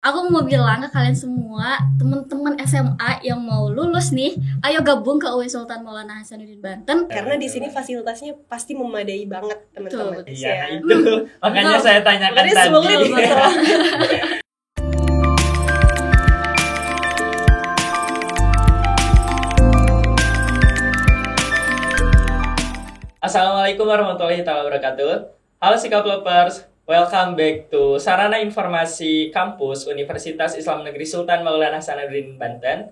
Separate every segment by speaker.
Speaker 1: Aku mau bilang ke kalian semua, teman-teman SMA yang mau lulus nih, ayo gabung ke UIN Sultan Maulana Hasanuddin Banten.
Speaker 2: Karena di sini fasilitasnya pasti memadai banget, teman-teman.
Speaker 1: Betul.
Speaker 3: Iya, itu makanya saya tanyakan
Speaker 2: Makanya
Speaker 3: tadi.
Speaker 2: betul.
Speaker 3: Assalamualaikum warahmatullahi wabarakatuh. Halo Sikap Lovers, welcome back to Sarana Informasi Kampus Universitas Islam Negeri Sultan Maulana Hasanuddin Banten.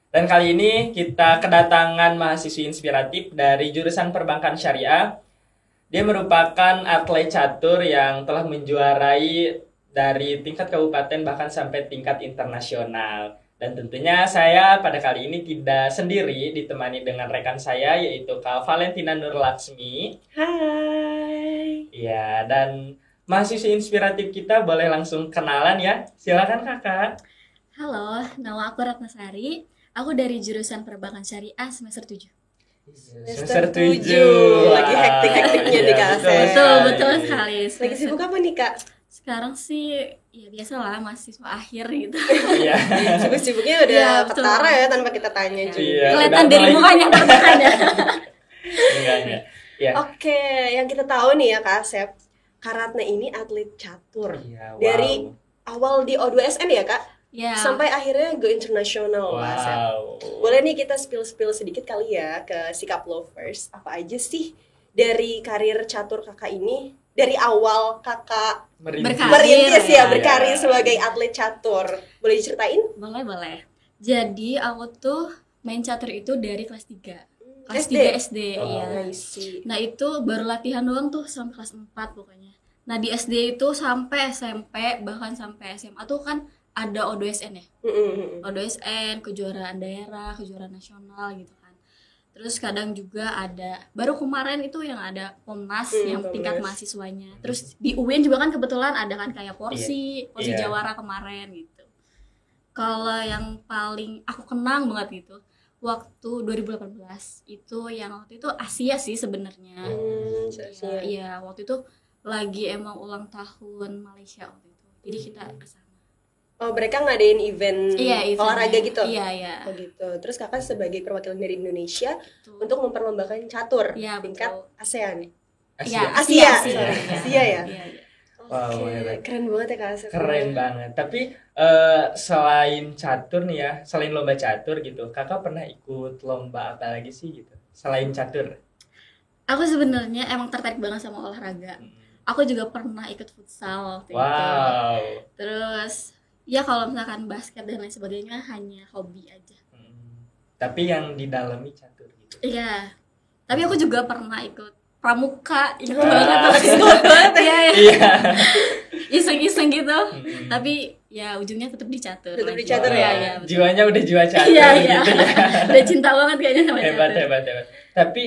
Speaker 3: Dan kali ini kita kedatangan mahasiswi inspiratif dari jurusan Perbankan Syariah. Dia merupakan atlet catur yang telah menjuarai dari tingkat kabupaten bahkan sampai tingkat internasional. Dan tentunya saya pada kali ini tidak sendiri, ditemani dengan rekan saya yaitu Kak Valentina Nurlaksmi.
Speaker 2: Hai.
Speaker 3: Ya, dan mahasiswi inspiratif kita boleh langsung kenalan ya. Silakan Kakak.
Speaker 1: Halo, nama aku Ratnasari. Aku dari jurusan Perbankan Syariah semester 7.
Speaker 2: Semester 7. Lagi hektik-hektiknya nih Kak Asep.
Speaker 1: Betul sekali.
Speaker 2: Lagi sibuk apa nih Kak?
Speaker 1: Sekarang sih ya biasalah mahasiswa akhir gitu.
Speaker 3: Iya.
Speaker 2: Sibuk-sibuknya udah
Speaker 1: Iya, betul.
Speaker 2: ketara ya tanpa kita tanya juga.
Speaker 3: Iya.
Speaker 1: Kelihatan
Speaker 3: udah
Speaker 1: dari
Speaker 3: mulai.
Speaker 1: mukanya tertekan ya.
Speaker 3: Enggak. Ya.
Speaker 2: Oke, yang kita tahu nih ya Kak Asep, Kak Ratna ini atlet catur.
Speaker 3: Iya, wow.
Speaker 2: Dari awal di O2SN ya Kak,
Speaker 1: Ya.
Speaker 2: sampai akhirnya go internasional Kak Asep.
Speaker 3: Wow.
Speaker 2: Boleh nih kita spill sedikit kali ya ke Sikap Lovers. Apa aja sih dari karir catur kakak ini? Dari awal kakak
Speaker 1: Berkarir.
Speaker 2: merintis ya,
Speaker 1: Iya.
Speaker 2: berkarir sebagai atlet catur. Boleh diceritain?
Speaker 1: Boleh. Jadi aku tuh main catur itu dari kelas 3. Kelas
Speaker 2: SD?
Speaker 1: 3 SD,
Speaker 3: Oh.
Speaker 1: iya.
Speaker 2: I see.
Speaker 1: Nah itu baru latihan doang tuh sampai kelas 4 pokoknya. Nah di SD itu sampai SMP, bahkan sampai SMA tuh kan ada O2SN ya. O2SN, kejuaraan daerah, kejuaraan nasional gitu kan. Terus kadang juga ada, baru kemarin itu yang ada Pomnas yang
Speaker 2: Pomnas.
Speaker 1: tingkat mahasiswanya. Terus di UIN juga kan kebetulan ada kan kayak Porsi
Speaker 3: Iya.
Speaker 1: Jawara kemarin gitu. Kalau yang paling aku kenang banget gitu, waktu 2018 itu yang waktu itu Asia sih sebenarnya. Iya, waktu itu lagi emang ulang tahun Malaysia waktu itu. Jadi kita kesana.
Speaker 2: Oh, mereka ngadain event
Speaker 1: Iya,
Speaker 2: olahraga
Speaker 1: eventnya.
Speaker 2: gitu?
Speaker 1: Iya.
Speaker 2: Oh gitu. Terus kakak sebagai perwakilan dari Indonesia
Speaker 1: Betul.
Speaker 2: untuk memperlombakan catur
Speaker 1: Iya,
Speaker 2: tingkat
Speaker 1: betul.
Speaker 2: ASEAN.
Speaker 1: Iya,
Speaker 2: Asia.
Speaker 1: Asia.
Speaker 2: Asia ya?
Speaker 1: Iya.
Speaker 2: Oke,
Speaker 3: Wow, hebat.
Speaker 2: keren banget ya Kak Asep.
Speaker 3: Keren banget. Tapi selain catur nih ya, selain lomba catur gitu, kakak pernah ikut lomba apa lagi sih gitu? Selain catur?
Speaker 1: Aku sebenarnya emang tertarik banget sama olahraga. Aku juga pernah ikut futsal waktu itu.
Speaker 3: Wow.
Speaker 1: Terus ya kalau misalkan basket dan lain sebagainya hanya hobi aja.
Speaker 3: Tapi yang didalami catur gitu.
Speaker 1: Iya. Tapi aku juga pernah ikut pramuka, ingat
Speaker 3: Wah.
Speaker 1: banget. Iya.
Speaker 3: Iya.
Speaker 1: Iseng-iseng gitu. Tapi ya ujungnya tetap di catur.
Speaker 2: Tetap di
Speaker 1: lagi.
Speaker 2: catur ya?
Speaker 1: Iya.
Speaker 3: Jiwanya udah jiwa catur
Speaker 1: Iya.
Speaker 3: gitu ya.
Speaker 1: Udah cinta banget kayaknya sama
Speaker 3: Hebat.
Speaker 1: catur.
Speaker 3: Tapi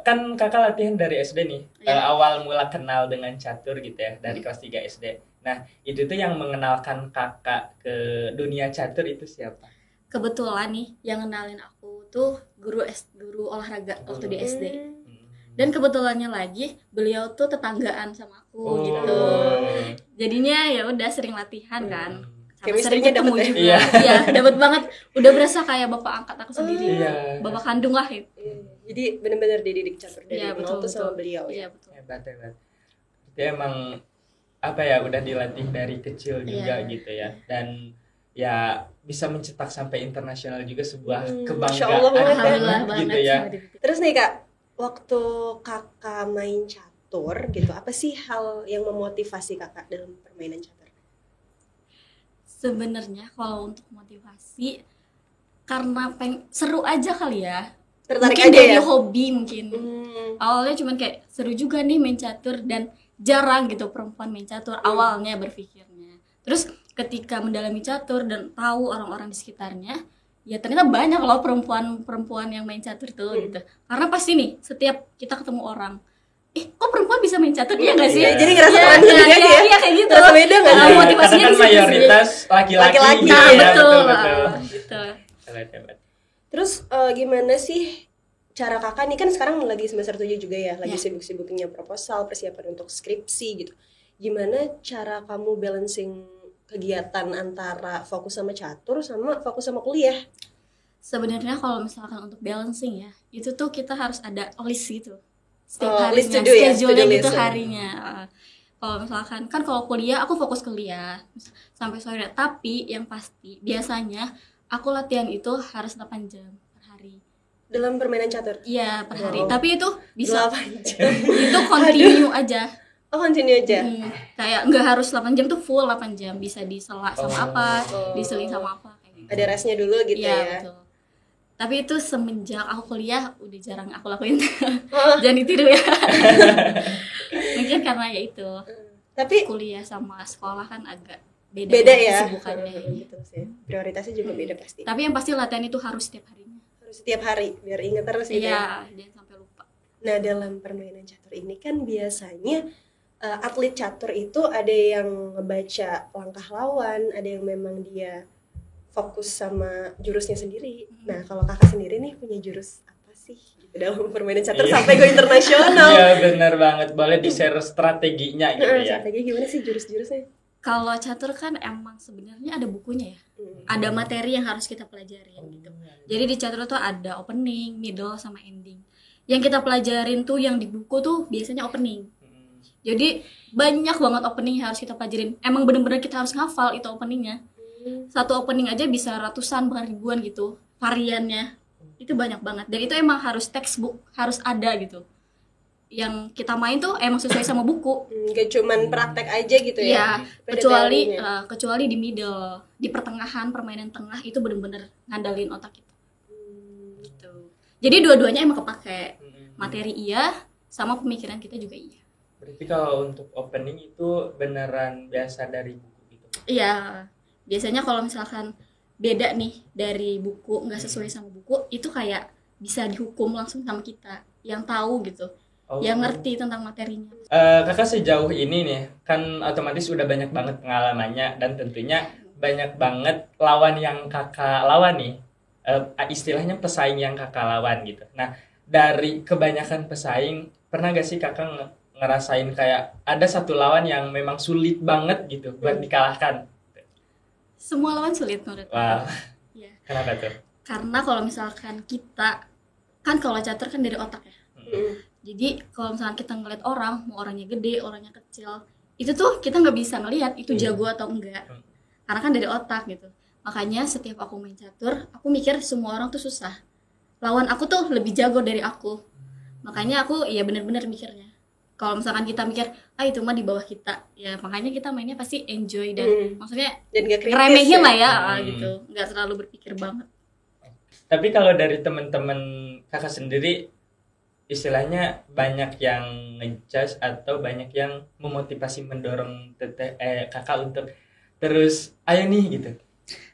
Speaker 3: kan kakak latihan dari SD nih.
Speaker 1: Iya.
Speaker 3: Awal mula kenal dengan catur gitu ya, dari kelas 3 SD. Nah, itu tuh yang mengenalkan kakak ke dunia catur itu siapa?
Speaker 1: Kebetulan nih yang kenalin aku tuh guru olahraga waktu di SD.
Speaker 3: Hmm.
Speaker 1: Dan kebetulannya lagi beliau tuh tetanggaan sama aku
Speaker 3: Oh.
Speaker 1: gitu. Jadinya ya udah sering latihan kan. Sama sering
Speaker 2: Chemistry-nya
Speaker 1: ketemu
Speaker 2: dapet ya?
Speaker 1: juga.
Speaker 3: Iya.
Speaker 1: Iya, dapat banget. Udah berasa kayak bapak angkat aku sendiri.
Speaker 3: Iya.
Speaker 1: Bapak kandung lah gitu.
Speaker 2: Jadi benar-benar dididik catur dari
Speaker 1: Iya,
Speaker 2: nol tuh sama beliau
Speaker 1: Iya,
Speaker 2: ya.
Speaker 1: betul.
Speaker 3: Hebat. Dia emang apa ya, udah dilatih dari kecil juga
Speaker 1: Iya.
Speaker 3: gitu ya. Dan ya bisa mencetak sampai internasional juga sebuah
Speaker 2: Masya
Speaker 3: kebanggaan
Speaker 2: Allah banget.
Speaker 1: Alhamdulillah
Speaker 3: gitu
Speaker 1: banget
Speaker 3: ya.
Speaker 1: sama diri.
Speaker 2: Terus nih Kak, waktu kakak main catur gitu, apa sih hal yang memotivasi kakak dalam permainan catur?
Speaker 1: Sebenarnya kalau untuk motivasi karena seru aja kali ya.
Speaker 2: Tertarik
Speaker 1: Mungkin
Speaker 2: aja
Speaker 1: dari
Speaker 2: ya?
Speaker 1: hobi mungkin. Awalnya cuman kayak seru juga nih main catur dan jarang gitu perempuan main catur awalnya berpikirnya. Terus ketika mendalami catur dan tahu orang-orang di sekitarnya, ya ternyata banyak loh perempuan-perempuan yang main catur tuh gitu. Karena pasti nih setiap kita ketemu orang, kok perempuan bisa main catur? Iya nggak sih?
Speaker 2: Iya, jadi ngerasa
Speaker 1: Iya,
Speaker 2: teman sendiri aja ya?
Speaker 1: Iya kayak gitu.
Speaker 2: Ngerasa beda nggak
Speaker 1: Nah,
Speaker 2: sih?
Speaker 1: motivasinya
Speaker 3: Karena kan
Speaker 1: di situ sih.
Speaker 3: mayoritas laki-laki
Speaker 2: Laki-laki.
Speaker 3: gitu
Speaker 1: Nah,
Speaker 3: ya,
Speaker 1: betul.
Speaker 3: betul.
Speaker 1: Gitu.
Speaker 3: Hebat.
Speaker 2: Terus gimana sih cara kakak nih, kan sekarang lagi semester 7 juga ya, lagi
Speaker 1: Ya.
Speaker 2: sibuk-sibuknya proposal, persiapan untuk skripsi gitu. Gimana cara kamu balancing kegiatan antara fokus sama catur sama fokus sama kuliah?
Speaker 1: Sebenarnya kalau misalkan untuk balancing ya, itu tuh kita harus ada list gitu. Setiap
Speaker 2: List
Speaker 1: harinya,
Speaker 2: to do ya,
Speaker 1: schedule-nya
Speaker 2: to-do
Speaker 1: gitu
Speaker 2: list.
Speaker 1: harinya. Kalau misalkan kan kalau kuliah aku fokus kuliah sampai sore, tapi yang pasti biasanya aku latihan itu harus 8 jam per hari.
Speaker 2: Dalam permainan catur?
Speaker 1: Iya, per hari.
Speaker 2: Wow.
Speaker 1: Tapi itu bisa
Speaker 2: 8 jam.
Speaker 1: itu continue aja.
Speaker 2: Oh, continue aja.
Speaker 1: Kayak nggak harus 8 jam tuh full 8 jam, bisa disela sama apa, diseling sama apa kayak gitu.
Speaker 2: Ada restnya dulu gitu
Speaker 1: Iya,
Speaker 2: ya.
Speaker 1: betul. Tapi itu semenjak aku kuliah udah jarang aku lakuin.
Speaker 2: Oh.
Speaker 1: Jangan ditiru ya. Mungkin karena ya itu
Speaker 2: Tapi
Speaker 1: kuliah sama sekolah kan agak
Speaker 2: beda ya
Speaker 1: kesibukannya.
Speaker 2: gitu sih. Prioritasnya juga beda pasti.
Speaker 1: Tapi yang pasti latihan itu harus setiap harinya.
Speaker 2: Harus setiap hari biar ingat terus gitu ya.
Speaker 1: Iya, jangan sampai lupa.
Speaker 2: Nah, dalam permainan catur ini kan biasanya atlet catur itu ada yang ngebaca langkah lawan, ada yang memang dia fokus sama jurusnya sendiri. Nah, kalau kakak sendiri nih punya jurus apa sih gitu dalam permainan catur sampai go internasional?
Speaker 3: Iya benar banget, boleh di-share strateginya gitu ya.
Speaker 2: Strategi gimana sih jurus-jurusnya?
Speaker 1: Kalau catur kan emang sebenarnya ada bukunya ya. Ada materi yang harus kita pelajarin gitu. Jadi di catur tuh ada opening, middle, sama ending. Yang kita pelajarin tuh yang di buku tuh biasanya opening. Jadi banyak banget opening yang harus kita pelajarin. Emang bener-bener kita harus ngafal itu openingnya. Satu opening aja bisa ratusan bahkan ribuan gitu variannya. Itu banyak banget. Dan itu emang harus textbook, harus ada gitu. Yang kita main tuh emang sesuai sama buku.
Speaker 2: Gak cuman praktek aja gitu ya?
Speaker 1: Iya,
Speaker 2: Beda
Speaker 1: kecuali
Speaker 2: teorinya.
Speaker 1: kecuali di middle, di pertengahan permainan tengah itu bener-bener ngandalin otak kita. Gitu. Jadi dua-duanya emang kepake. Materi iya, sama pemikiran kita juga iya.
Speaker 3: Berarti kalau untuk opening itu beneran biasa dari buku gitu?
Speaker 1: Iya, biasanya kalau misalkan beda nih dari buku, nggak sesuai sama buku, itu kayak bisa dihukum langsung sama kita yang tahu gitu, yang ngerti tentang materinya.
Speaker 3: Kakak sejauh ini nih kan otomatis udah banyak banget pengalamannya dan tentunya banyak banget lawan yang kakak lawan nih, istilahnya pesaing yang kakak lawan gitu. Nah dari kebanyakan pesaing, pernah gak sih kakak ngerasain kayak ada satu lawan yang memang sulit banget gitu buat dikalahkan?
Speaker 1: Semua lawan sulit menurut aku.
Speaker 3: Wah,
Speaker 1: Ya.
Speaker 3: kenapa tuh?
Speaker 1: Karena kalau misalkan kita kan kalau catur kan dari otak ya. Jadi kalau misalkan kita ngeliat orang, mau orangnya gede, orangnya kecil, itu tuh kita nggak bisa ngelihat itu jago atau enggak. Karena kan dari otak gitu. Makanya setiap aku main catur, aku mikir semua orang tuh susah. Lawan aku tuh lebih jago dari aku. Makanya aku ya benar-benar mikirnya. Kalau misalkan kita mikir, itu mah di bawah kita, ya makanya kita mainnya pasti enjoy dan maksudnya
Speaker 2: Dan gak kritis
Speaker 1: ngeremehin lah ya,
Speaker 3: Hmm.
Speaker 1: gitu. Nggak terlalu berpikir banget.
Speaker 3: Tapi kalau dari teman-teman kakak sendiri, istilahnya banyak yang ngejudge atau banyak yang memotivasi mendorong kakak untuk terus ayo nih gitu?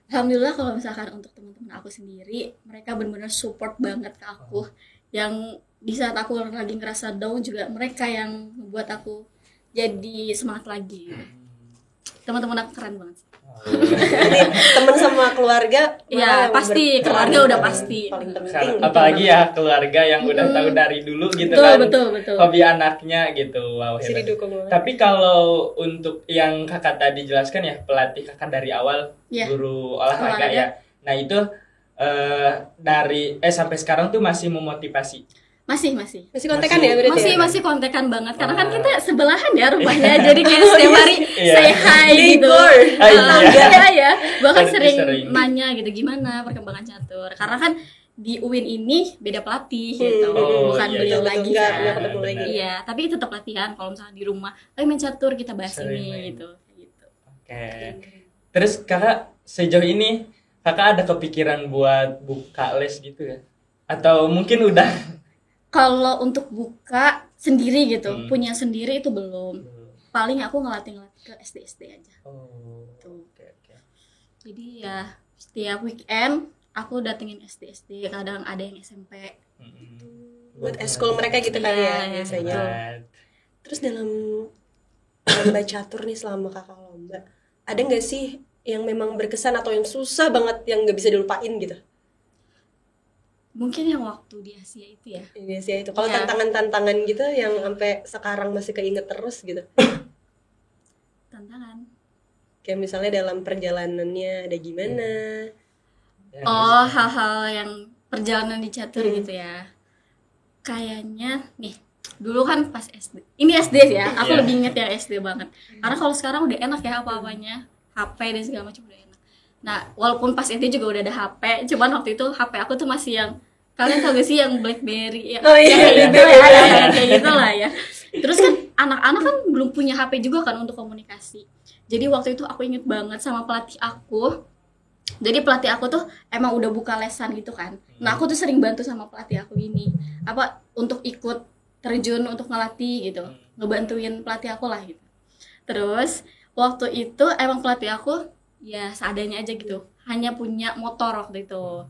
Speaker 1: Alhamdulillah kalau misalkan untuk teman-teman aku sendiri, mereka benar-benar support banget ke aku. Yang di saat aku lagi ngerasa down juga mereka yang membuat aku jadi semangat lagi. Teman-teman aku keren banget.
Speaker 2: Jadi teman sama keluarga
Speaker 1: Iya,
Speaker 2: yang
Speaker 1: pasti
Speaker 2: berperan
Speaker 1: keluarga udah pasti.
Speaker 2: paling penting.
Speaker 3: Apalagi ya keluarga yang udah tahu dari dulu gitu
Speaker 1: Betul,
Speaker 3: kan,
Speaker 1: betul.
Speaker 3: hobi anaknya gitu. Wow,
Speaker 2: Pasti
Speaker 3: hebat.
Speaker 2: didukung banget.
Speaker 3: Tapi kalau untuk yang kakak tadi jelaskan ya, pelatih kakak dari awal,
Speaker 1: Iya.
Speaker 3: guru olahraga
Speaker 1: Olahraga.
Speaker 3: ya. Nah itu dari sampai sekarang tuh masih memotivasi.
Speaker 1: Masih.
Speaker 2: Masih kontekan ya berarti ya?
Speaker 1: Masih kontekan banget karena kan kita sebelahan ya rumahnya. Jadi kayak setiap hari
Speaker 3: Iya.
Speaker 1: say hi gitu.
Speaker 2: Igor.
Speaker 3: Iya.
Speaker 1: Iya. Bahkan
Speaker 3: Sering.
Speaker 1: sering nanya gitu gimana perkembangan catur. Karena kan di UIN ini beda pelatih gitu.
Speaker 3: Oh,
Speaker 1: Bukan
Speaker 3: iya,
Speaker 1: beliau
Speaker 2: betul,
Speaker 1: lagi
Speaker 2: nggak
Speaker 1: kan.
Speaker 2: ketemu lagi.
Speaker 1: Iya, tapi tetap latihan kalau misalnya di rumah. Main catur kita bahas
Speaker 3: Sering
Speaker 1: ini
Speaker 3: main.
Speaker 1: gitu.
Speaker 3: Oke. Terus kakak sejauh ini kakak ada kepikiran buat buka les gitu ya? Atau mungkin udah?
Speaker 1: Kalau untuk buka sendiri gitu, punya sendiri itu belum. Paling aku ngelatih ke SD aja.
Speaker 3: Oh.
Speaker 1: Tuh.
Speaker 3: Oke.
Speaker 1: Jadi ya setiap weekend aku datengin SD, kadang ada yang SMP.
Speaker 2: Buat eskul mereka gitu kali ya
Speaker 1: Iya,
Speaker 2: biasanya. Terus dalam lomba catur nih selama kakak lomba, ada nggak sih yang memang berkesan atau yang susah banget yang nggak bisa dilupain gitu?
Speaker 1: Mungkin yang waktu di Asia itu ya.
Speaker 2: Ini sih itu. Kalau
Speaker 1: Iya.
Speaker 2: tantangan-tantangan gitu yang sampai sekarang masih keinget terus gitu.
Speaker 1: Tantangan.
Speaker 2: Kayak misalnya dalam perjalanannya ada gimana.
Speaker 3: Yang
Speaker 1: Oh,
Speaker 3: bisa-
Speaker 1: hal-hal yang perjalanan di catur gitu ya. Kayaknya nih, dulu kan pas SD. Ini SD ya, aku
Speaker 3: Iya.
Speaker 1: lebih inget yang SD banget. Karena kalau sekarang udah enak ya apa-apanya. HP dan segala macam udah enak. Nah, walaupun pas SD juga udah ada HP, cuman waktu itu HP aku tuh masih yang kalian tau gak sih yang BlackBerry ya?
Speaker 2: Oh iya,
Speaker 1: kayak gitu
Speaker 2: BlackBerry.
Speaker 1: ya, kayak gitu lah ya. Terus kan anak-anak kan belum punya HP juga kan untuk komunikasi. Jadi waktu itu aku inget banget sama pelatih aku. Jadi pelatih aku tuh emang udah buka lesan gitu kan. Nah aku tuh sering bantu sama pelatih aku ini apa untuk ikut terjun untuk ngelatih gitu, ngebantuin pelatih aku lah gitu. Terus waktu itu emang pelatih aku ya seadanya aja gitu, hanya punya motor waktu itu,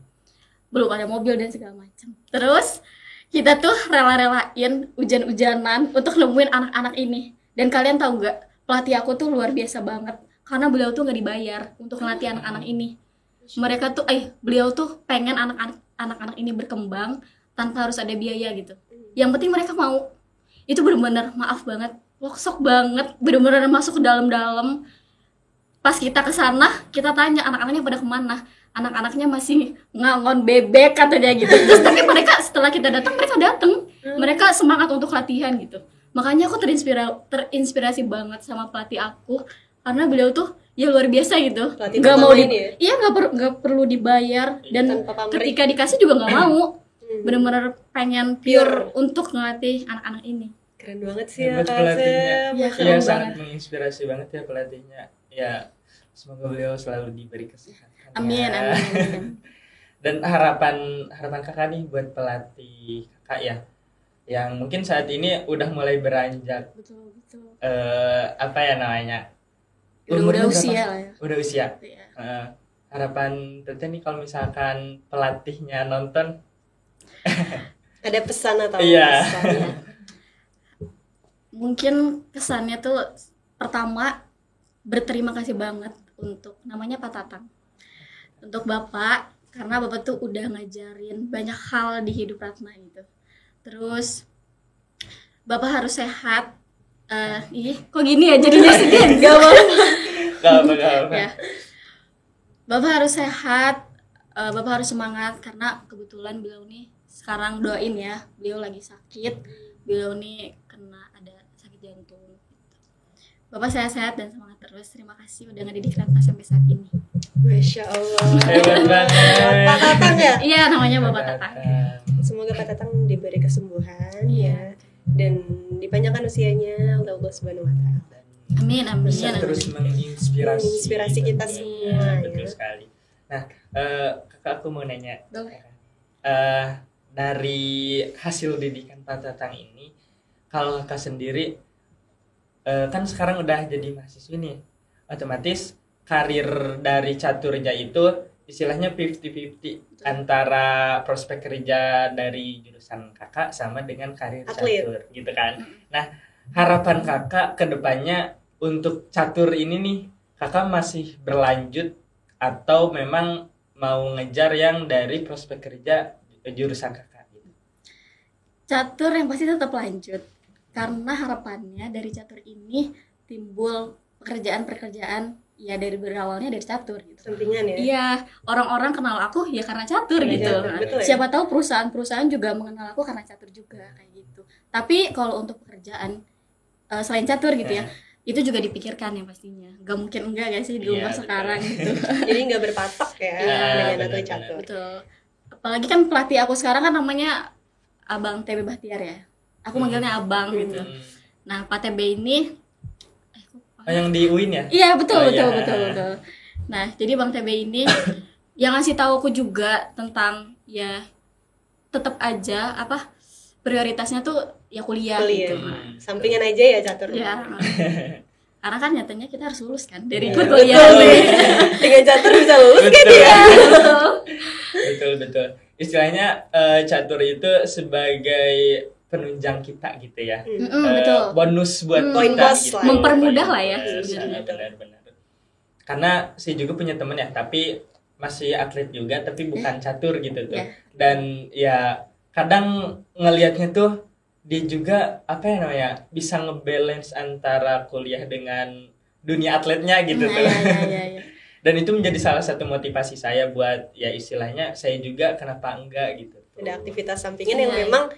Speaker 1: belum ada mobil dan segala macam. Terus kita tuh rela-relain hujan-hujanan untuk nemuin anak-anak ini. Dan kalian tahu nggak, pelatih aku tuh luar biasa banget karena beliau tuh nggak dibayar untuk ngelatih anak-anak ini. Mereka tuh beliau tuh pengen anak-anak ini berkembang tanpa harus ada biaya gitu. Yang penting mereka mau. Itu benar-benar maaf banget, loksok banget, benar-benar masuk ke dalam-dalam. Pas kita ke sana, kita tanya anak-anaknya pada kemana. Anak-anaknya masih ngangon bebek katanya gitu. Terus tapi mereka setelah kita datang, mereka datang. Mereka semangat untuk latihan gitu. Makanya aku terinspirasi banget sama pelatih aku karena beliau tuh ya luar biasa gitu.
Speaker 2: Pelatih
Speaker 1: Nggak mau
Speaker 2: pertama ini ya?
Speaker 1: iya nggak perlu dibayar dan
Speaker 2: Tanpa pamrih.
Speaker 1: ketika dikasih juga nggak mau. Bener-bener pengen pure untuk ngelatih anak-anak ini.
Speaker 2: Keren banget sih ya
Speaker 3: Hebat
Speaker 2: Kak
Speaker 3: pelatihnya.
Speaker 2: Asep.
Speaker 1: Iya,
Speaker 3: Iya,
Speaker 1: keren
Speaker 3: sangat
Speaker 1: banget.
Speaker 3: menginspirasi banget ya pelatihnya. Ya, semoga beliau selalu diberi kesehatan.
Speaker 1: Amin,
Speaker 3: ya.
Speaker 1: amin.
Speaker 3: Dan harapan kakak nih buat pelatih kakak ya, yang mungkin saat ini udah mulai beranjak
Speaker 1: Betul, betul.
Speaker 3: apa ya namanya?
Speaker 1: Udah
Speaker 3: Umurnya berapa?
Speaker 1: usia lah ya.
Speaker 3: Udah usia.
Speaker 1: Iya.
Speaker 3: Harapan Tete nih kalau misalkan pelatihnya nonton,
Speaker 2: Ada pesan atau
Speaker 3: Iya.
Speaker 2: pesan?
Speaker 1: Iya. Mungkin kesannya tuh pertama berterima kasih banget untuk namanya Pak Tatang, untuk Bapak karena Bapak tuh udah ngajarin banyak hal di hidup Ratna gitu. Terus Bapak harus sehat. Kok gini ya jadinya sedih. Gak mau.
Speaker 3: gak apa-apa.
Speaker 1: Ya. Bapak harus sehat, Bapak harus semangat karena kebetulan beliau nih sekarang doain ya, beliau lagi sakit, beliau nih kena ada sakit jantung. Bapak sehat-sehat dan semangat terus. Terima kasih udah ngedidik Ratna sampai saat ini.
Speaker 2: Masya Allah.
Speaker 3: Hebat banget.
Speaker 2: Pak Tatang ya?
Speaker 1: Iya, namanya Bapak Tatang.
Speaker 2: Semoga Pak Tatang diberi kesembuhan
Speaker 1: Iya.
Speaker 2: ya, dan dipanjangkan usianya oleh Allah Subhanahu Wa Taala.
Speaker 1: Amin, amin.
Speaker 3: Bisa
Speaker 1: amin.
Speaker 3: terus menginspirasi
Speaker 2: Menginspirasi kita
Speaker 3: tentunya.
Speaker 2: semua,
Speaker 3: Betul
Speaker 2: ya.
Speaker 3: sekali. Nah, kakak aku mau nanya,
Speaker 1: Boleh.
Speaker 3: dari hasil didikan Pak Tatang ini, kalau kakak sendiri kan sekarang udah jadi mahasiswi nih, otomatis karir dari caturnya itu istilahnya 50-50 antara prospek kerja dari jurusan kakak sama dengan karir
Speaker 2: Atlet.
Speaker 3: catur gitu kan. Nah, harapan kakak ke depannya untuk catur ini nih, kakak masih berlanjut atau memang mau ngejar yang dari prospek kerja jurusan kakak gitu?
Speaker 1: Catur yang pasti tetap lanjut karena harapannya dari catur ini timbul pekerjaan-pekerjaan ya dari berawalnya dari catur gitu.
Speaker 2: Sampingan ya.
Speaker 1: Iya, orang-orang kenal aku ya karena catur
Speaker 2: Karena
Speaker 1: gitu.
Speaker 2: catur, betul ya?
Speaker 1: Siapa tahu perusahaan-perusahaan juga mengenal aku karena catur juga kayak gitu. Tapi kalau untuk pekerjaan selain catur gitu ya, itu juga dipikirkan ya pastinya. Gak mungkin enggak gak sih di
Speaker 3: Iya,
Speaker 1: umur
Speaker 3: betul.
Speaker 1: sekarang gitu.
Speaker 2: Jadi nggak berpatok ya
Speaker 3: Iya,
Speaker 2: dengan atlet
Speaker 3: benar-benar.
Speaker 2: catur.
Speaker 1: Betul. Apalagi kan pelatih aku sekarang kan namanya Abang TB Bahtiar ya. Aku manggilnya Abang gitu. Nah, Pak TB ini
Speaker 3: Yang di UIN ya?
Speaker 1: iya betul
Speaker 3: Oh,
Speaker 1: betul
Speaker 3: iya.
Speaker 1: betul. Nah, jadi Bang TB ini yang ngasih tahu aku juga tentang ya tetap aja apa prioritasnya tuh ya kuliah
Speaker 2: Kuliah.
Speaker 1: gitu.
Speaker 2: Sampingan aja ya catur.
Speaker 1: Ya. Karena kan nyatanya kita harus lulus kan dari
Speaker 2: Iya,
Speaker 1: perkuliahan.
Speaker 2: Dengan catur bisa lulus kan
Speaker 3: Betul.
Speaker 2: ya?
Speaker 3: Betul betul. Istilahnya catur itu sebagai penunjang kita gitu ya.
Speaker 1: Betul.
Speaker 3: Bonus buat
Speaker 2: Poin
Speaker 3: kita
Speaker 2: plus
Speaker 3: gitu.
Speaker 2: lah.
Speaker 1: Mempermudah lah ya
Speaker 3: Poin plus,
Speaker 1: sebenarnya.
Speaker 3: benar-benar. Karena saya juga punya temen ya, tapi masih atlet juga tapi bukan catur gitu tuh.
Speaker 1: Iya.
Speaker 3: Dan ya kadang ngelihatnya tuh dia juga apa ya namanya bisa ngebalance antara kuliah dengan dunia atletnya gitu tuh.
Speaker 1: Iya.
Speaker 3: Dan itu menjadi salah satu motivasi saya buat ya istilahnya saya juga kenapa enggak gitu.
Speaker 2: Ada aktivitas sampingan yang memang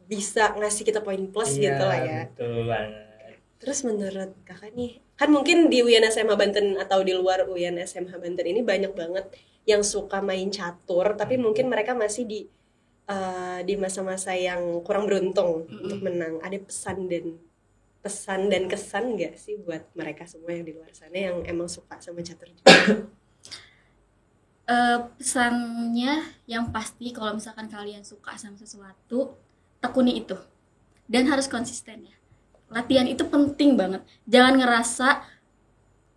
Speaker 2: bisa ngasih kita poin plus
Speaker 3: Iya,
Speaker 2: gitu lah ya.
Speaker 3: Betul banget.
Speaker 2: Terus menurut kakak nih, kan mungkin di UIN SMH Banten atau di luar UIN SMH Banten ini banyak banget yang suka main catur, tapi mungkin mereka masih di masa-masa yang kurang beruntung untuk menang. Ada pesan dan kesan nggak sih buat mereka semua yang di luar sana yang emang suka sama catur juga?
Speaker 1: Pesannya yang pasti kalau misalkan kalian suka sama sesuatu, tekuni itu dan harus konsisten ya. Latihan itu penting banget. Jangan ngerasa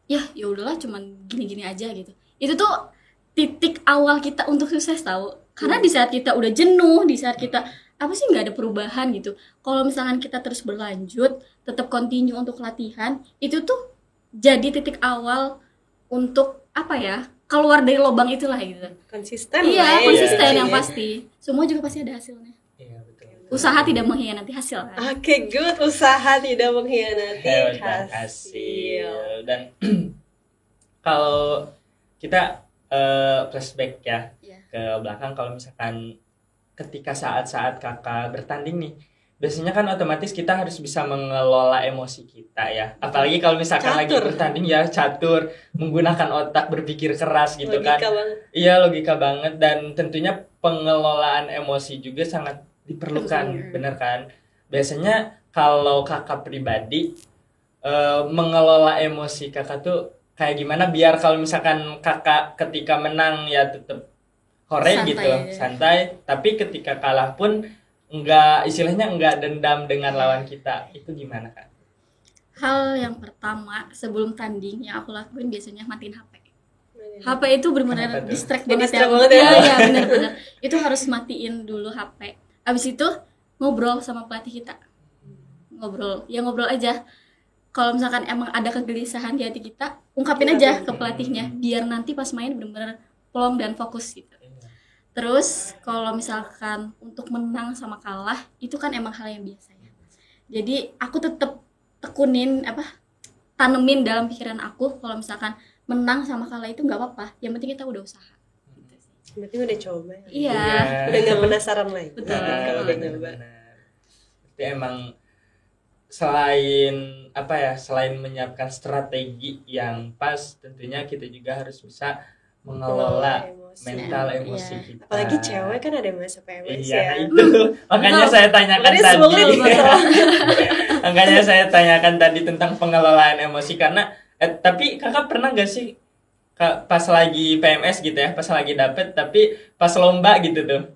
Speaker 1: ya udahlah cuman gini-gini aja gitu. Itu tuh titik awal kita untuk sukses tahu. Karena di saat kita udah jenuh, di saat kita apa sih nggak ada perubahan gitu. Kalau misalkan kita terus berlanjut, tetap continue untuk latihan, itu tuh jadi titik awal untuk apa ya? Keluar dari lubang itulah gitu.
Speaker 2: Konsisten.
Speaker 1: Iya, konsisten yang pasti. Semua juga pasti ada hasilnya.
Speaker 3: Iya, betul.
Speaker 1: Usaha tidak mengkhianati hasil kan?
Speaker 2: Oke, good. Usaha tidak mengkhianati
Speaker 3: hasil. Dan kalau kita flashback ya ke belakang, kalau misalkan ketika saat-saat kakak bertanding nih, biasanya kan otomatis kita harus bisa mengelola emosi kita ya. Apalagi kalau misalkan lagi bertanding ya catur, menggunakan otak, berpikir keras gitu
Speaker 2: logika
Speaker 3: kan.
Speaker 2: Banget.
Speaker 3: Iya, logika banget, dan tentunya pengelolaan emosi juga sangat diperlukan, bener kan? Biasanya kalau kakak pribadi mengelola emosi kakak tuh kayak gimana biar kalau misalkan kakak ketika menang ya tetap
Speaker 1: santai
Speaker 3: gitu, santai, tapi ketika kalah pun istilahnya enggak dendam dengan lawan kita. Itu gimana kan?
Speaker 1: Hal yang pertama sebelum tanding yang aku lakuin biasanya matiin HP. HP itu benar-benar distract banget ya. Iya, benar-benar. Itu harus matiin dulu HP. Habis itu ngobrol sama pelatih kita. Ngobrol aja. Kalau misalkan emang ada kegelisahan di hati kita, ungkapin aja ke pelatihnya biar nanti pas main benar-benar plong dan fokus gitu. Terus kalau misalkan untuk menang sama kalah itu kan emang hal yang biasa ya. Jadi aku tetap tanemin dalam pikiran aku kalau misalkan menang sama kalah itu nggak apa-apa. Yang penting kita udah usaha.
Speaker 2: Berarti udah coba.
Speaker 1: Iya.
Speaker 2: Udah nggak penasaran lagi.
Speaker 1: Betul.
Speaker 2: Kalau udah nyoba.
Speaker 3: Berarti emang selain menyiapkan strategi yang pas, tentunya kita juga harus bisa mengelola mental emosi kita.
Speaker 2: Apalagi cewek kan ada masa PMS
Speaker 3: ya. Iya, itu. Makanya saya tanyakan tadi. Makanya saya tanyakan tadi tentang pengelolaan emosi karena tapi kakak pernah gak sih pas lagi PMS gitu ya, pas lagi dapet tapi pas lomba gitu tuh?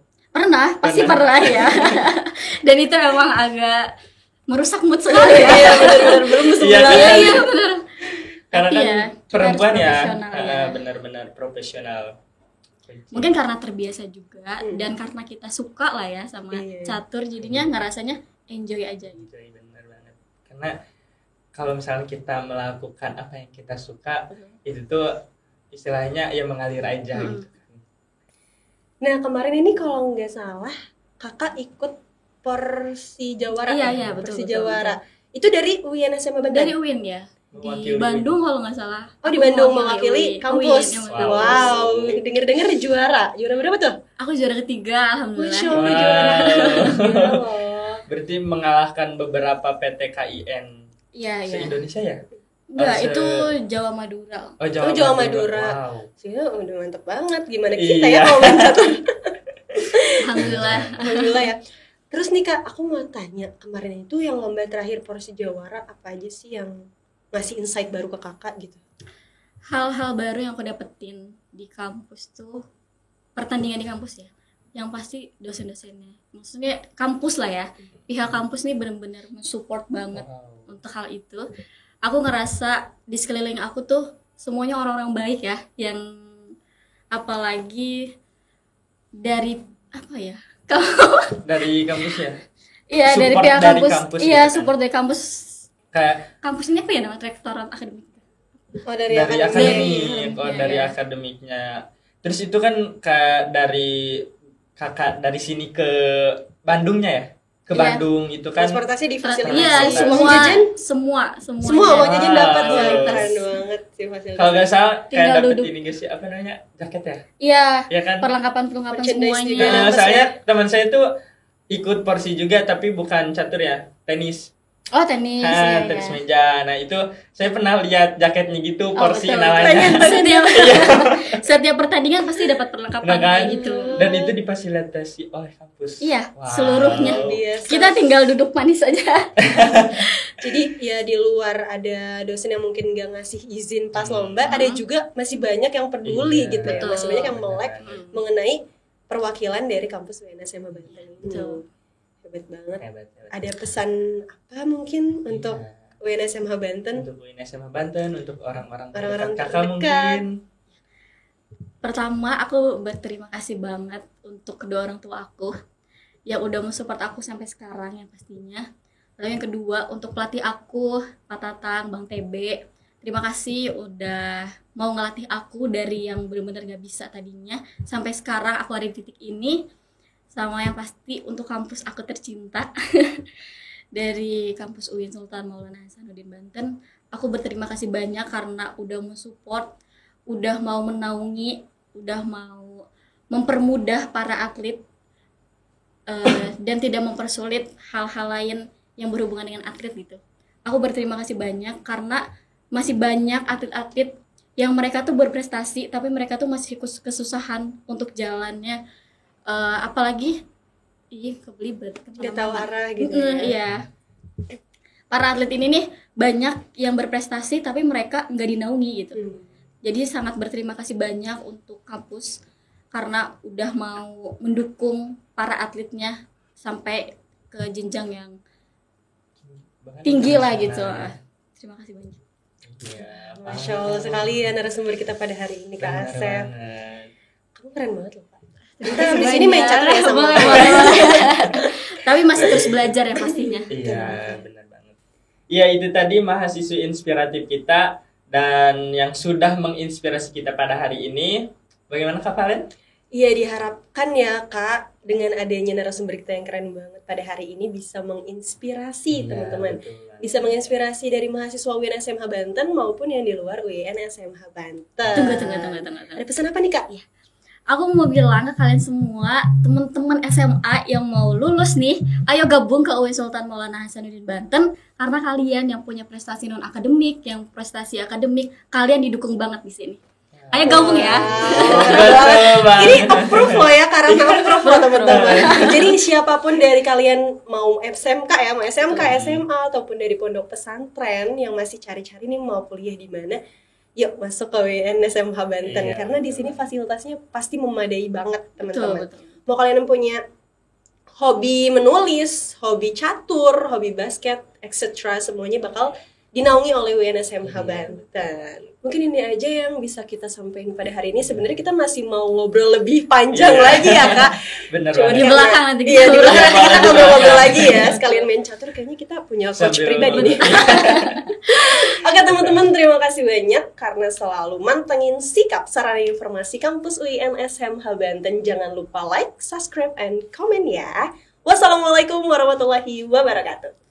Speaker 1: Pasti pernah ya. Dan itu emang agak merusak mood sekali ya.
Speaker 2: Iya benar-benar belum sebulan.
Speaker 1: Iya benar.
Speaker 3: Karena kan perempuan ya
Speaker 1: benar-benar
Speaker 3: profesional.
Speaker 1: Mungkin karena terbiasa juga dan karena kita suka lah ya sama catur, jadinya ngerasanya enjoy aja gitu.
Speaker 3: Benar banget. Karena kalau misalnya kita melakukan apa yang kita suka, itu tuh istilahnya ya mengalir aja gitu.
Speaker 2: Nah kemarin ini kalau nggak salah kakak ikut Persijawara.
Speaker 1: Iya betul.
Speaker 2: Persijawara. Itu dari UIN SMA Banten.
Speaker 1: Dari UIN ya. Di Bandung kalau nggak salah.
Speaker 2: Oh di Bandung mewakili kampus. Wow. Dengar-dengar juara. Juara berapa tuh?
Speaker 1: Aku juara ketiga, alhamdulillah.
Speaker 2: Juara.
Speaker 3: Berarti mengalahkan beberapa PTKIN.
Speaker 1: Iya.
Speaker 3: Se-Indonesia ya?
Speaker 1: Enggak, itu Jawa Madura.
Speaker 3: Oh, Jawa Madura.
Speaker 2: Wow. Sehingga udah mantep banget. Gimana kita ya kalau main catur? Alhamdulillah ya. Terus nih Kak, aku mau tanya, kemarin itu yang lomba terakhir Persijawara apa aja sih yang ngasih insight baru ke kakak gitu?
Speaker 1: Hal-hal baru yang aku dapetin di kampus tuh, pertandingan di kampus ya, yang pasti dosen-dosennya, maksudnya kampus lah ya, pihak kampus nih benar-benar mensupport banget untuk hal itu. Aku ngerasa di sekeliling aku tuh semuanya orang-orang baik ya, yang apalagi dari apa ya?
Speaker 3: Dari kampus ya?
Speaker 1: Iya, dari pihak kampus. Iya, gitu support dari kampus.
Speaker 3: Kayak
Speaker 1: kampus ini apa ya namanya? Rektorat akademik.
Speaker 2: Oh, dari
Speaker 3: akademik. Dari akademiknya. Terus itu kan dari kakak dari sini ke Bandungnya ya? ke
Speaker 1: Iya.
Speaker 3: Bandung itu kan.
Speaker 2: Transportasi difasilitasi.
Speaker 1: Iya,
Speaker 3: Transportasi.
Speaker 2: Uang jajan
Speaker 1: semua
Speaker 2: uang jajan dapat
Speaker 3: Wow.
Speaker 2: sih. Keren banget sih fasilitas.
Speaker 3: Kalau nggak salah kayak
Speaker 1: Tinggal
Speaker 3: dapet
Speaker 1: duduk.
Speaker 3: ini guys sih, apa namanya, jaket ya?
Speaker 1: Iya,
Speaker 3: Iya kan?
Speaker 1: perlengkapan
Speaker 2: Merchandise
Speaker 1: semuanya.
Speaker 2: juga.
Speaker 3: Nah,
Speaker 2: Apa
Speaker 3: soalnya teman saya tuh ikut porsi juga tapi bukan catur ya, tenis.
Speaker 1: Oh, tenis.
Speaker 3: Nah,
Speaker 1: iya,
Speaker 3: tenis
Speaker 1: iya.
Speaker 3: meja. Nah, itu saya pernah lihat jaketnya gitu,
Speaker 1: Oh,
Speaker 3: porsi
Speaker 1: betul.
Speaker 3: namanya.
Speaker 1: Setiap pertandingan pasti dapat perlengkapan
Speaker 3: Nah, kan?
Speaker 1: kayak gitu.
Speaker 3: Dan itu difasilitasi oleh kampus.
Speaker 1: Iya,
Speaker 3: Wow.
Speaker 1: seluruhnya.
Speaker 2: Biasa.
Speaker 1: Kita tinggal duduk manis aja.
Speaker 2: Jadi ya di luar ada dosen yang mungkin nggak ngasih izin pas lomba, ada juga masih banyak yang peduli
Speaker 3: Iya,
Speaker 2: gitu ya.
Speaker 1: betul.
Speaker 2: Masih banyak yang melek
Speaker 3: Benar.
Speaker 2: mengenai perwakilan dari kampus UNSM Banten ini.
Speaker 1: Betul.
Speaker 2: Hebat banget.
Speaker 3: Hebat.
Speaker 2: Ada pesan apa mungkin untuk
Speaker 3: Iya.
Speaker 2: UNSM Banten?
Speaker 3: Untuk UNSM Banten, untuk orang-orang
Speaker 2: Orang-orang
Speaker 3: terdekat kakak
Speaker 2: terdekat.
Speaker 3: mungkin.
Speaker 1: Pertama, aku berterima kasih banget untuk kedua orang tua aku yang udah mensupport aku sampai sekarang yang pastinya. Lalu yang kedua, untuk pelatih aku, Pak Tatang, Bang TB. Terima kasih udah mau ngelatih aku dari yang benar-benar gak bisa tadinya sampai sekarang aku ada di titik ini. Sama yang pasti untuk kampus aku tercinta dari kampus UIN Sultan Maulana Hasanuddin Banten. Aku berterima kasih banyak karena udah mensupport, udah mau menaungi, udah mau mempermudah para atlet dan tidak mempersulit hal-hal lain yang berhubungan dengan atlet gitu. Aku berterima kasih banyak karena masih banyak atlet-atlet yang mereka tuh berprestasi tapi mereka tuh masih kesusahan untuk jalannya. Apalagi kebelibet
Speaker 2: Dia tahu arah gitu.
Speaker 1: Iya. Para atlet ini nih banyak yang berprestasi tapi mereka nggak dinaungi gitu. Jadi sangat berterima kasih banyak untuk kampus karena udah mau mendukung para atletnya sampai ke jenjang yang
Speaker 3: Bahkan
Speaker 1: tinggi lah gitu.
Speaker 3: internasional ya.
Speaker 1: Terima kasih banyak.
Speaker 3: Iya,
Speaker 2: Masya Allah sekali ya narasumber kita pada hari ini Kak
Speaker 3: Benar
Speaker 2: Asep.
Speaker 3: banget.
Speaker 2: Kamu keren banget loh Kak. Kita habis ini main catur ya sama
Speaker 1: Boleh,
Speaker 2: Kak.
Speaker 1: boleh. Tapi masih terus belajar ya pastinya.
Speaker 3: Iya, benar banget. Iya, itu tadi mahasiswa inspiratif kita dan yang sudah menginspirasi kita pada hari ini. Bagaimana Kak Valen?
Speaker 2: Iya diharapkan ya Kak dengan adanya narasumber kita yang keren banget pada hari ini bisa menginspirasi
Speaker 3: Iya,
Speaker 2: teman-teman.
Speaker 3: betul banget.
Speaker 2: Bisa menginspirasi dari mahasiswa UIN SMH Banten maupun yang di luar UIN SMH Banten.
Speaker 1: Tunggu.
Speaker 2: Ada pesan apa nih Kak? Ya.
Speaker 1: Aku mau bilang ke kalian semua, teman-teman SMA yang mau lulus nih, ayo gabung ke UIN Sultan Maulana Hasanuddin Banten karena kalian yang punya prestasi non akademik, yang prestasi akademik, kalian didukung banget di sini. Ayo gabung ya.
Speaker 3: Betul banget.
Speaker 2: Ini approve loh ya, karena approve loh teman-teman. Jadi siapapun dari kalian mau SMK ya, mau SMK, SMA ataupun dari pondok pesantren yang masih cari-cari nih mau kuliah di mana, yuk masuk ke UIN SMH Banten
Speaker 3: Iya,
Speaker 2: karena di
Speaker 3: betul.
Speaker 2: sini fasilitasnya pasti memadai banget teman-teman.
Speaker 1: Betul.
Speaker 2: Mau kalian punya hobi menulis, hobi catur, hobi basket, etc. semuanya bakal dinaungi oleh UIN SMH
Speaker 3: Iya.
Speaker 2: Banten. Mungkin ini aja yang bisa kita sampaikan pada hari ini. Sebenarnya kita masih mau ngobrol lebih panjang
Speaker 3: Iya.
Speaker 2: lagi ya Kak.
Speaker 3: Bener
Speaker 2: Cuman
Speaker 1: Di
Speaker 3: banget.
Speaker 1: belakang nanti
Speaker 2: Iya, di belakang nanti kita
Speaker 3: Iya,
Speaker 2: ngobrol-ngobrol
Speaker 3: boleh.
Speaker 2: lagi ya. Sekalian main catur kayaknya kita punya coach
Speaker 3: Sambil-
Speaker 2: pribadi nih. Oke teman-teman, terima kasih banyak karena selalu mantengin sikap sarana informasi kampus UIN SMH Banten. Jangan lupa like, subscribe, and comment ya. Wassalamualaikum warahmatullahi wabarakatuh.